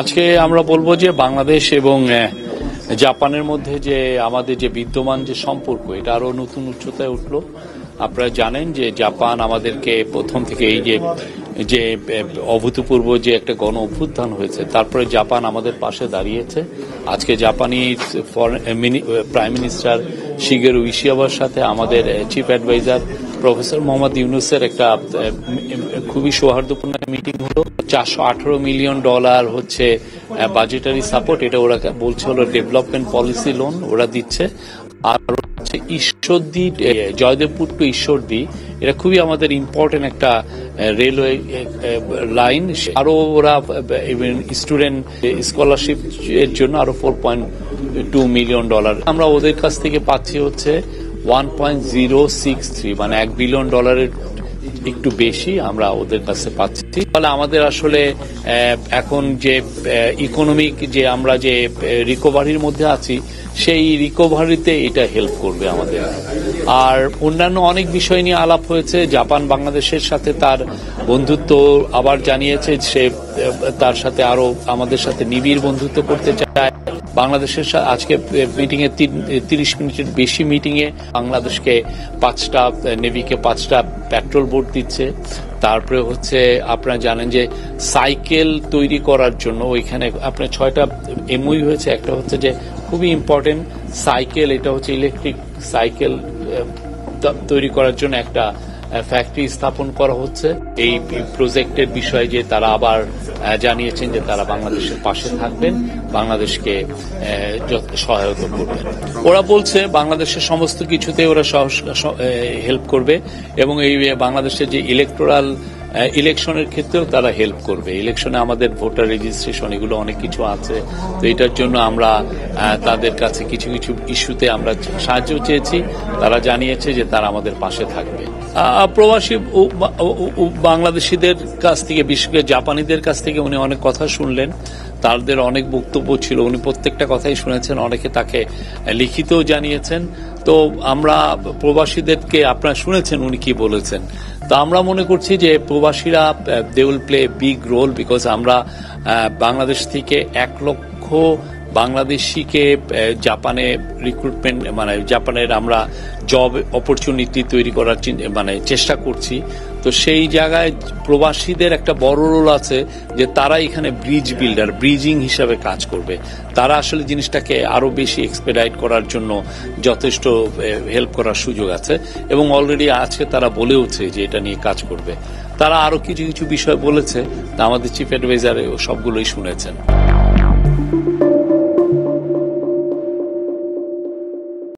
আজকে আমরা বলবো যে বাংলাদেশ এবং জাপানের মধ্যে যে আমাদের যে বিদ্যমান যে সম্পর্ক এটা আরো নতুন উচ্চতায় উঠলো। আপনারা জানেন যে জাপান আমাদেরকে প্রথম থেকে এই যে অভূতপূর্ব যে একটা গণ অভ্যুত্থান হয়েছে, তারপরে জাপান আমাদের পাশে দাঁড়িয়েছে। আজকে জাপানি প্রাইম মিনিস্টার শিগেরু ইশিকাওয়ার সাথে আমাদের চিফ অ্যাডভাইজার প্রফেসর মোহাম্মদ ইউনুসের একটা খুবই সৌহার্দ্যপূর্ণ মিটিং হলো। $418 মিলিয়ন হচ্ছে বাজেটারি সাপোর্ট, এটা ওরা বলছে হলো ডেভেলপমেন্ট পলিসি লোন ওরা দিচ্ছে। আর হচ্ছে ঈশ্বরদী, জয়দেবপুর টু ঈশ্বরদী, এটা খুবই আমাদের ইম্পর্টেন্ট একটা রেলওয়ে লাইন। আরো ওরা স্টুডেন্ট স্কলারশিপ এর জন্য আরো $4.2 মিলিয়ন। আমরা ওদের কাছ থেকে পাচ্ছি হচ্ছে 1.063, মানে $1 বিলিয়ন একটু বেশি আমরা ওদের কাছে পাচ্ছি। ফলে আমাদের আসলে এখন যে ইকোনমিক যে আমরা যে রিকভারির মধ্যে আছি, সেই রিকভারিতে এটা হেল্প করবে আমাদের। আর অন্যান্য অনেক বিষয় নিয়ে আলাপ হয়েছে। জাপান বাংলাদেশের সাথে তার বন্ধুত্ব আবার জানিয়েছে, সে তার সাথে আরো আমাদের সাথে নিবিড় বন্ধুত্ব করতে চায়। বাংলাদেশের আজকে মিটিং এ 30 মিনিটের বেশি মিটিং এ বাংলাদেশকে 5টা নেভিকে 5টা পেট্রোল বোট দিচ্ছে। তারপরে হচ্ছে আপনারা জানেন যে সাইকেল তৈরি করার জন্য ওইখানে আপনার 6টা এমওইউ হয়েছে। একটা হচ্ছে যে খুবই ইম্পর্টেন্ট সাইকেল, এটা হচ্ছে ইলেকট্রিক সাইকেল তৈরি করার জন্য একটা ফ্যাক্টরি স্থাপন করা হচ্ছে। এই প্রজেক্টের বিষয়ে যে তারা আবার জানিয়েছেন যে তারা বাংলাদেশের পাশে থাকবেন, বাংলাদেশকে সহায়তা করবেন। ওরা বলছে বাংলাদেশের সমস্ত কিছুতে ওরা হেল্প করবে এবং এই বাংলাদেশের যে ইলেকশনের ক্ষেত্রেও তারা হেল্প করবে। ইলেকশনে আমাদের ভোটার রেজিস্ট্রেশন এগুলো অনেক কিছু আছে, তো এটার জন্য আমরা তাদের কাছে কিছু কিছু ইস্যুতে আমরা সাহায্য চেয়েছি। তারা জানিয়েছে যে তারা আমাদের পাশে থাকবে। প্রবাসী বাংলাদেশিদের কাছ থেকে, বিশেষ করে জাপানিদের কাছ থেকে উনি অনেক কথা শুনলেন। তাদের অনেক বক্তব্য ছিল, উনি প্রত্যেকটা কথাই শুনেছেন, অনেকে তাকে লিখিতও জানিয়েছেন। তো আমরা প্রবাসীদেরকে আপনারা শুনেছেন উনি কি বলেছেন। তো আমরা মনে করছি যে প্রবাসীরা they will play big role, because আমরা বাংলাদেশ থেকে 1 লক্ষ বাংলাদেশিকে জাপানে রিক্রুটমেন্ট, মানে জাপানের আমরা জব অপরচুনিটি তৈরি করার চেষ্টা করছি। তো সেই জায়গায় প্রবাসীদের একটা বড় রোল আছে যে তারা এখানে ব্রিজ বিল্ডার, ব্রিজিং হিসাবে কাজ করবে। তারা আসলে জিনিসটাকে আরো বেশি এক্সপেডাইট করার জন্য যথেষ্ট হেল্প করার সুযোগ আছে এবং অলরেডি আজকে তারা বলেওছে যে এটা নিয়ে কাজ করবে। তারা আরো কিছু কিছু বিষয় বলেছে, তা আমাদের চিফ অ্যাডভাইজার সবগুলোই শুনেছেন।